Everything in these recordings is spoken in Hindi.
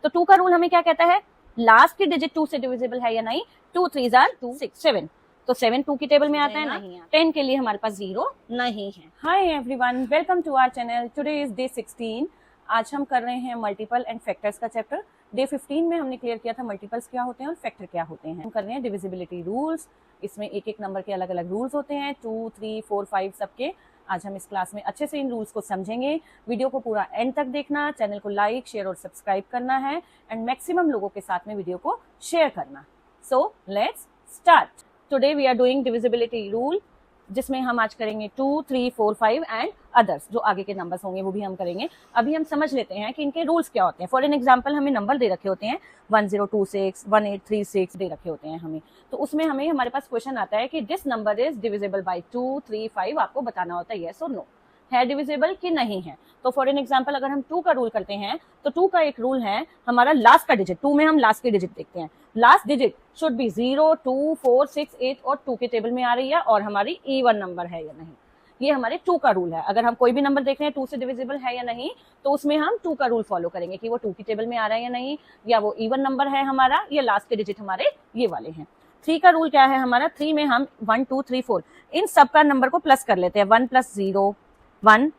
तो 2 का रूल हमें क्या कहता है, लास्ट की डिजिट 2 से डिविजिबल है या नहीं, 2 3 आर 2 6 7, तो 7 2 की टेबल में आता है, नहीं आता। 10 के लिए हमारे पास 0 नहीं है। Hi everyone, welcome to our channel. Today is day 16। आज हम कर रहे हैं मल्टीपल एंड फैक्टर्स का चैप्टर। डे 15 में हमने क्लियर किया था मल्टीपल्स क्या होते हैं और फैक्टर क्या होते हैं। हम कर रहे हैं डिविजिबिलिटी रूल्स। इसमें एक एक नंबर के अलग अलग रूल्स होते हैं, 2 3 4 5 सबके। आज हम इस क्लास में अच्छे से इन रूल्स को समझेंगे। वीडियो को पूरा एंड तक देखना, चैनल को लाइक शेयर और सब्सक्राइब करना है एंड मैक्सिमम लोगों के साथ में वीडियो को शेयर करना। So let's start. Today we are doing divisibility rule, जिसमें हम आज करेंगे 2 3 4 5 एंड अदर्स। जो आगे के नंबर्स होंगे वो भी हम करेंगे। अभी हम समझ लेते हैं कि इनके रूल्स क्या होते हैं। फॉर एन एग्जांपल हमें नंबर दे रखे होते हैं 1026 1836 दे रखे होते हैं हमें, तो उसमें हमें हमारे पास क्वेश्चन आता है कि this number is divisible by 2 3 5। आपको बताना होता है यस और नो, है डिविजिबल कि नहीं है। तो फॉर एन एग्जांपल अगर हम 2 का रूल करते हैं तो 2 का एक रूल है हमारा लास्ट का डिजिट। 2 में हम लास्ट की डिजिट देखते हैं, लास्ट डिजिट शुड बी 0 2 4 6 8 और 2 के टेबल में आ रही है और हमारी इवन नंबर है या नहीं। ये हमारे 2 का रूल है। अगर हम कोई भी नंबर देख रहे हैं 2 से डिविजिबल है या नहीं, तो उसमें हम 2 का रूल फॉलो करेंगे कि वो 2 की टेबल में आ रहा है या नहीं, या वो इवन नंबर है हमारा, या लास्ट के डिजिट हमारे ये वाले हैं। 3 का रूल क्या है हमारा, 3 में हम 1 2 3 4 इन सब का नंबर को प्लस कर लेते हैं। 1 + 0 1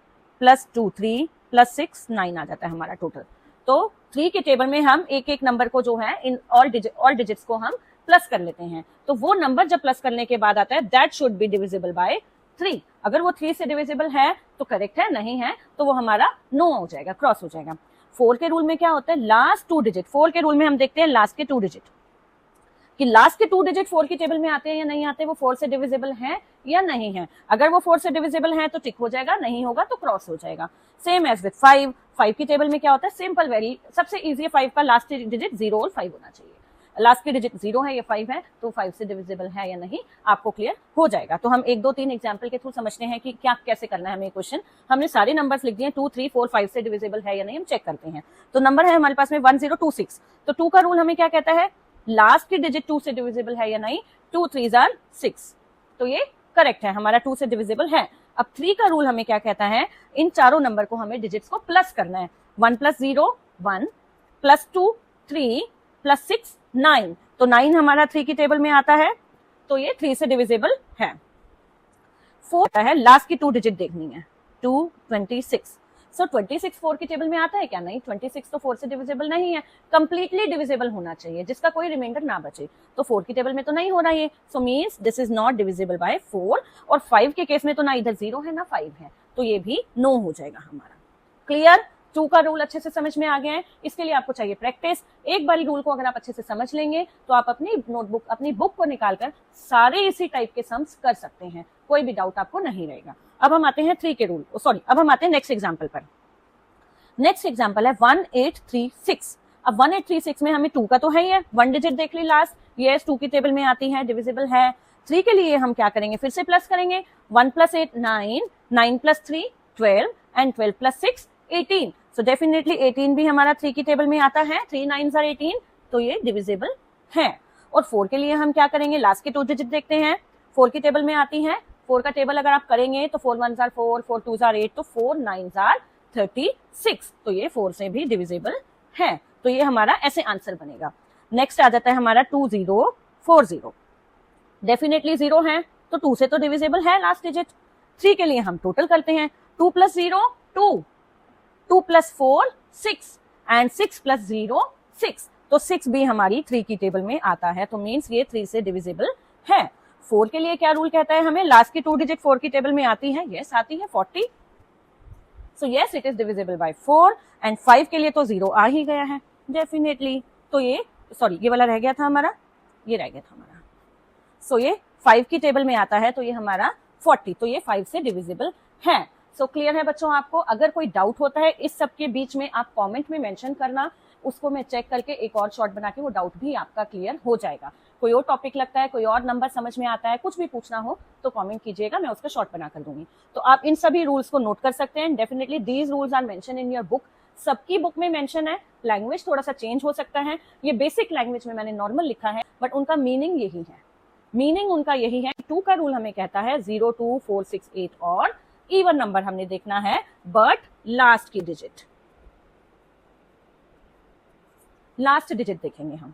+ 2 3 + 6 9 आ जाता है हमारा टोटल। तो 3 के टेबल में हम एक एक नंबर को जो है इन ऑल डिजिट्स को हम प्लस कर लेते हैं। तो वो नंबर जब प्लस करने के बाद आता है that should be divisible by 3। अगर वो 3 से डिविजिबल है तो करेक्ट है, नहीं है तो वो हमारा नो हो जाएगा, क्रॉस हो जाएगा। 4 के रूल में क्या होता है, लास्ट 2 डिजिट। 4 के रूल में हम देखते हैं लास्ट के 2 डिजिट कि लास्ट के 2 डिजिट 4 की टेबल में आते हैं या नहीं आते, वो 4 से डिविजिबल है या नहीं है। अगर वो 4 से डिविजिबल है तो टिक हो जाएगा, नहीं होगा तो क्रॉस हो जाएगा। Same as with 5। 5 की टेबल में क्या होता है, सिंपल वेरी, सबसे इजी है 5 का लास्ट डिजिट 0 और 5 होना चाहिए। लास्ट की डिजिट 0 है या 5 है तो 5 से डिविजिबल है या नहीं आपको क्लियर हो जाएगा। तो हम 1 2 3 एग्जांपल के थ्रू समझते हैं कि क्या कैसे करना है हमें क्वेश्चन। हमने सारे नंबर्स लिख दिए, 2 3 4 5 से डिविजिबल है या नहीं हम चेक करते हैं। तो नंबर है हमारे पास में 1026। तो 2 का रूल हमें क्या कहता है, लास्ट की डिजिट 2 से डिविजिबल है या नहीं, 2 3 आर 6, तो ये करेक्ट है, हमारा 2 से डिविजिबल है। अब 3 का रूल हमें क्या कहता है, इन चारों नंबर को हमें डिजिट्स को प्लस करना है। 1 + 0 1 + 2 3 + 6 9, तो 9 हमारा 3 की टेबल में आता है, तो ये 3 से डिविजिबल है। 4 है, लास्ट की 2 डिजिट देखनी है, 2 26। सो 26 4 की टेबल में आता है क्या, नहीं, 26 तो 4 से डिविजिबल नहीं है, कंप्लीटली डिविजिबल होना चाहिए जिसका कोई रिमाइंडर ना बचे। तो 4 की टेबल में तो नहीं हो रहा ये, सो means this is not divisible by 4। और 5 के केस में तो ना इधर 0 है ना 5 है, तो ये भी नो हो जाएगा हमारा। क्लियर, 2 का रूल अच्छे से समझ में आ गया है। इसके लिए आपको चाहिए प्रैक्टिस। एक बारी रूल को अगर आप अच्छे से समझ लेंगे तो आप अपनी नोटबुक अपनी बुक को निकालकर सारे इसी टाइप के सम्स कर सकते हैं, कोई भी डाउट आपको नहीं रहेगा। अब हम आते हैं 3 के रूल, सॉरी अब हम आते हैं नेक्स्ट एग्जांपल पर। नेक्स्ट एग्जांपल है 1836। अब 1836 में हमें 2 का तो है ही है, 1 डिजिट देख ली लास्ट, ये 2 की टेबल में आती है, डिविजिबल है। 3 के लिए हम क्या करेंगे, फिर से प्लस करेंगे। 1 + 8 9 9 + 3 12 एंड 12 + 6 18। सो डेफिनेटली 18 भी हमारा 3 की टेबल में आता है, 3 9s are 18, तो ये डिविजिबल है। और 4 के लिए हम क्या करेंगे, लास्ट के 2 डिजिट देखते हैं, 4 की टेबल में आती है। 4 का टेबल अगर आप करेंगे तो 4 1s are 4 4 2s are 8, तो 4 9s are 36, तो ये 4 से भी डिविजिबल है। तो ये हमारा ऐसे आंसर बनेगा। नेक्स्ट आ जाता है हमारा 2040। डेफिनेटली 0 है तो 2 से तो डिविजिबल है लास्ट डिजिट। 3 के लिए हम टोटल करते हैं, 2 + 0 2 2 + 4 6 एंड 6 + 0 6, तो 6 भी हमारी 3 की टेबल में आता है, तो मींस ये 3 से डिविजिबल है। 4 के लिए क्या रूल कहता है हमें, लास्ट की 2 डिजिट 4 की टेबल में आती है, यस आती है 40, so yes it is divisible by 4। And 5 के लिए तो 0 आ ही गया है डेफिनेटली, तो ये सॉरी ये वाला रह गया था हमारा, ये रह गया था हमारा, सो ये 5 की टेबल में आता है, तो ये हमारा 40, तो ये 5 से डिविजिबल है। सो क्लियर है बच्चों आपको। अगर कोई डाउट होता है इस सब के बीच में आप कमेंट में मेंशन करना, उसको मैं चेक करके एक और शॉर्ट बना के वो डाउट भी आपका क्लियर हो जाएगा। कोई और टॉपिक लगता है, कोई और नंबर समझ में आता है, कुछ भी पूछना हो तो कमेंट कीजिएगा, मैं उसका शॉर्ट बना कर दूंगी। तो आप इन सभी रूल्स को नोट कर सकते हैं। Definitely these rules are mention in your book, सबकी बुक में मेंशन है। लैंग्वेज थोड़ा सा चेंज हो सकता है, ये बेसिक लैंग्वेज में मैंने नॉर्मल लिखा है, बट उनका मीनिंग यही है। मीनिंग उनका यही है। 2 का रूल हमें कहता है 0 2 4 6 8 और इवन नंबर हमने देखना है बट लास्ट की डिजिट। लास्ट डिजिट देखेंगे हम।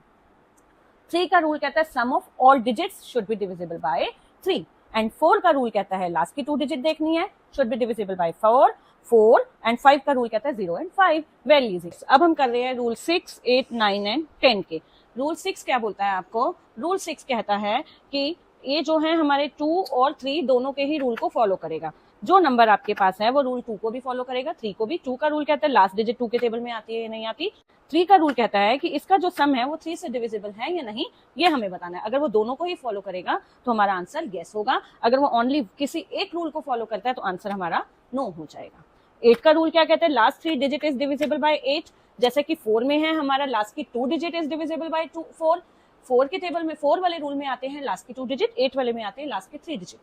3 का रूल कहता है sum of all digits should be divisible by 3 and 4 का रूल कहता है लास्ट की 2 डिजिट देखनी है, should be divisible bye 4 and 5 का रूल कहता है 0 एंड 5। Very easy. अब हम कर रहे हैं रूल 6, 8, 9 एंड 10 के। रूल 6 क्या बोलता है आपको? रूल 6 कहता है कि ये जो है हमारे 2 और 3 दोनों के ही रूल को फॉलो करेगा। जो नंबर आपके पास है वो रूल 2 को भी फॉलो करेगा, 3 को भी। 2 का रूल कहता है लास्ट डिजिट 2 के टेबल में आती है या नहीं आती। 3 का रूल कहता है कि इसका जो सम है वो 3 से डिविजिबल है या नहीं, ये हमें बताना है। अगर वो दोनों को ही फॉलो करेगा तो हमारा आंसर येस होगा। अगर वो ओनली किसी एक रूल को फॉलो करता है तो आंसर हमारा नो हो जाएगा। 8 का रूल क्या कहता है? Last 3 digit is divisible by 8। जैसे कि 4 में है हमारा लास्ट की 2 डिजिट इज डिविजिबल बाय 4। 4 के टेबल में 4 वाले रूल में आते हैं लास्ट की 2 डिजिट, 8 वाले में आते हैं लास्ट के 3 डिजिट।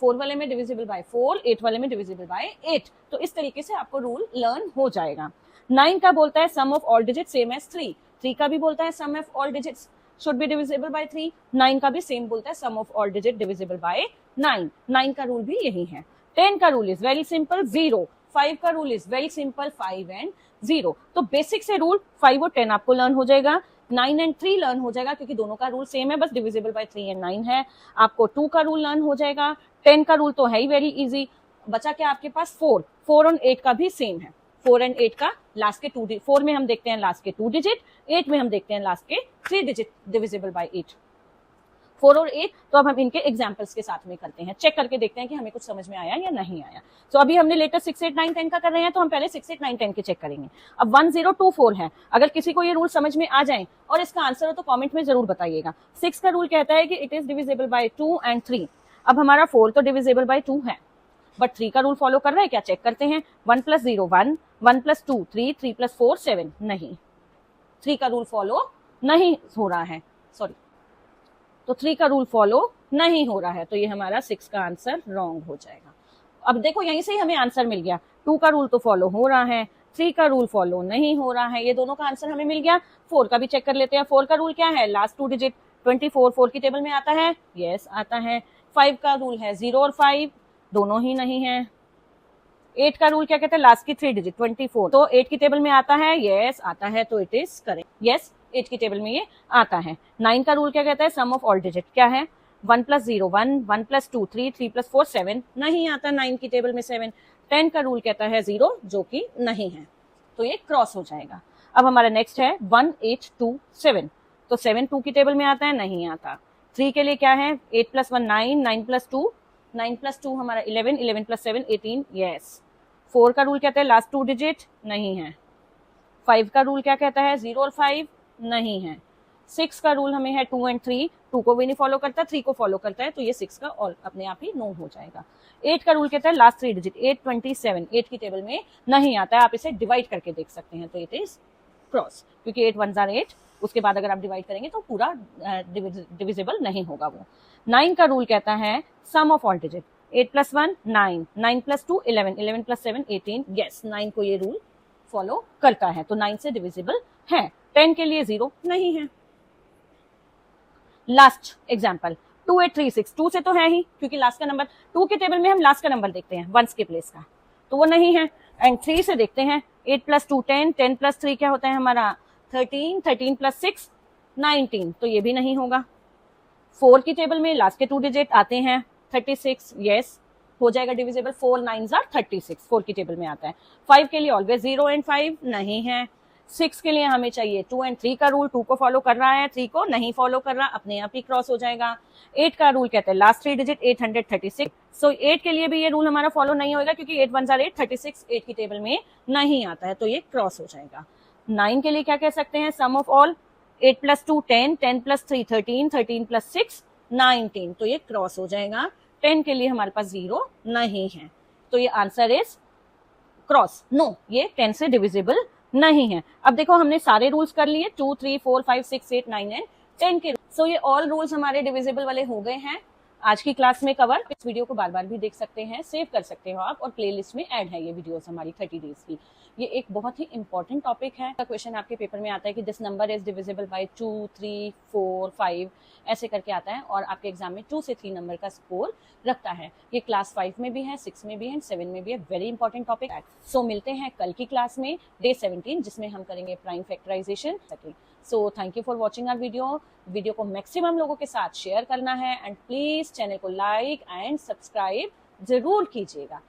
4 वाले में डिविजिबल बाय 4, 8 वाले में डिविजिबल बाय 8। तो इस तरीके से आपको रूल लर्न हो जाएगा। 9 का बोलता है sum of all digit same as 3। 3 का भी बोलता है sum of all digits should be divisible by 3। 9 का भी सेम बोलता है sum of all digit divisible by 9। 9 का रूल भी यही है। 10 का रूल इज वेरी सिंपल 0। 5 का rule is very simple 5 and 0। तो बेसिक से रूल 5 और 10 आपको लर्न हो जाएगा। 9 एंड 3 लर्न हो जाएगा क्योंकि दोनों का रूल सेम है, बस डिविजिबल बाय 3 एंड 9 है। आपको 2 का रूल लर्न हो जाएगा। 10 का रूल तो है ही वेरी इजी। बचा क्या आपके पास? 4 और 8 का भी सेम है। 4 एंड 8 का लास्ट के 2 4 में हम देखते हैं लास्ट के 2 डिजिट, 8 में हम देखते हैं लास्ट के 3 डिजिट डिविजिबल बाय 8। 4 और 8 तो अब हम इनके एग्जांपल्स के साथ में करते हैं, चेक करके देखते हैं कि हमें कुछ समझ में आया या नहीं आया। तो अभी हमने लेटेस्ट 6, 8, 9, 10 का कर रहे हैं, तो हम पहले 6, 8, 9, 10 के चेक करेंगे। अब 1, 0, 2, 4 है। अगर किसी को ये रूल समझ में आ जाए और इसका आंसर हो तो कमेंट में जरूर बताइएगा। 6 का रूल कहता है कि it is divisible by 2 and 3। अब हमारा 4 तो डिविजिबल बाय 2 है, बट 3 का रूल फॉलो कर रहा है क्या? चेक करते हैं। 1 + 0 1, 1 + 2 3, 3 + 4 7। नहीं, 3 का रूल फॉलो नहीं हो रहा है, सॉरी। तो 3 का रूल फॉलो नहीं हो रहा है, तो ये हमारा 6 का आंसर रॉन्ग हो जाएगा। अब देखो यहीं से ही हमें आंसर मिल गया। 2 का रूल तो फॉलो हो रहा है, 3 का रूल फॉलो नहीं हो रहा है, ये दोनों का आंसर हमें मिल गया। 4 का भी चेक कर लेते हैं। 4 का रूल क्या है? लास्ट 2 डिजिट 24 4 की टेबल में आता है, यस आता है। 5 का रूल है 0 और 5, दोनों ही नहीं है। 8 का रूल क्या कहता है? लास्ट की 3 डिजिट 24, तो 8 की टेबल में आता है, यस आता है, तो इट इज करेक्ट। यस 8 की टेबल में ये आता है। 9 का रूल क्या कहता है? सम ऑफ ऑल डिजिट क्या है? 1 + 0 1, 1 + 2 3, 3 + 4 7। नहीं आता 9 की टेबल में 7। 10 का रूल कहता है 0, जो कि नहीं है, तो ये क्रॉस हो जाएगा। अब हमारा नेक्स्ट है 1, 8, 2, 7। तो 7 2 की टेबल में आता है, नहीं आता। 3 के लिए क्या है? 8 + 1 9, 9 + 2 9 + 2 हमारा 11, 11 + 7 18, यस। 4 का रूल कहता है लास्ट 2 डिजिट, नहीं है। 5 का रूल क्या कहता है? 0 और 5, नहीं है। 6 का रूल हमें है 2 एंड 3, 2 को भी नहीं फॉलो करता, 3 को फॉलो करता है, तो ये 6 का ऑल अपने आप ही नो हो जाएगा। 8 का रूल कहता है लास्ट 3 डिजिट 8 27, 8 की टेबल में नहीं आता है। आप इसे डिवाइड करके देख सकते हैं, तो इट इज क्रॉस, क्योंकि 8 1 8, उसके बाद अगर आप डिवाइड करेंगे तो पूरा डिविजिबल नहीं होगा वो। 9 का रूल कहता है sum of all digit 8 + 1 9, 9 + 2 11, 11 + 7 18, yes 9 को ये रूल फॉलो करता है, तो 9 से डिविजिबल है। 10 के लिए 0 नहीं है। लास्ट एग्जाम्पल 2 8 3 6, 2 से तो है ही, क्योंकि लास्ट का नंबर 2 के टेबल में हम लास्ट का नंबर देखते हैं वंस के प्लेस का, तो वो नहीं है। एंड 3 से देखते हैं 8 + 2 10, 10 + 3 क्या होता है हमारा 13, 13 + 6 19, तो ये भी नहीं होगा। 4 की टेबल में लास्ट के 2 डिजिट आते हैं 36, यस हो जाएगा डिविजिबल। 4 9s are 36, 4 की टेबल में आता है। 5 के लिए ऑलवेज 0 एंड 5 नहीं है। 6 के लिए हमें चाहिए 2 एंड 3 का रूल, 2 को फॉलो कर रहा है, 3 को नहीं फॉलो कर रहा, अपने आप ही क्रॉस हो जाएगा। 8 का रूल कहता है लास्ट 3 डिजिट 836, सो 8 के लिए भी ये रूल हमारा फॉलो नहीं होगा, क्योंकि 8 1s are 8 36, 8 की टेबल में नहीं आता है, तो ये क्रॉस हो जाएगा। 9 के लिए क्या कह सकते हैं? सम ऑफ ऑल 8 + 2 10, 10 + 3 13, 13 + 6 19, तो ये क्रॉस हो जाएगा। 10 के लिए हमारे पास 0 नहीं है, तो ये आंसर इज क्रॉस, नो, ये 10 से डिविजिबल नहीं है। अब देखो हमने सारे रूल्स कर लिए 2 3 4 5 6 8 9 एंड 10 के, सो ये ऑल रूल्स हमारे डिविजिबल वाले हो गए हैं। आज की क्लास में कवर। इस वीडियो को बार बार भी देख सकते हैं, सेव कर सकते हो आप, और प्लेलिस्ट में ऐड है ये वीडियोस हमारी 30 डेज की। ये एक बहुत ही इंपॉर्टेंट टॉपिक है। क्वेश्चन आपके पेपर में आता है कि this number is divisible by 2, 3, 4, 5 ऐसे करके आता है, और आपके एग्जाम में 2 से 3 नंबर का स्कोर रखता है। ये क्लास 5 में भी है, 6 में भी है, 7 में भी है। Very important topic. सो मिलते हैं कल की क्लास में, डे 17, जिसमें हम करेंगे prime factorization. So thank you for watching our video को मैक्सिमम लोगों के साथ शेयर करना है, एंड प्लीज चैनल को लाइक एंड सब्सक्राइब जरूर कीजिएगा।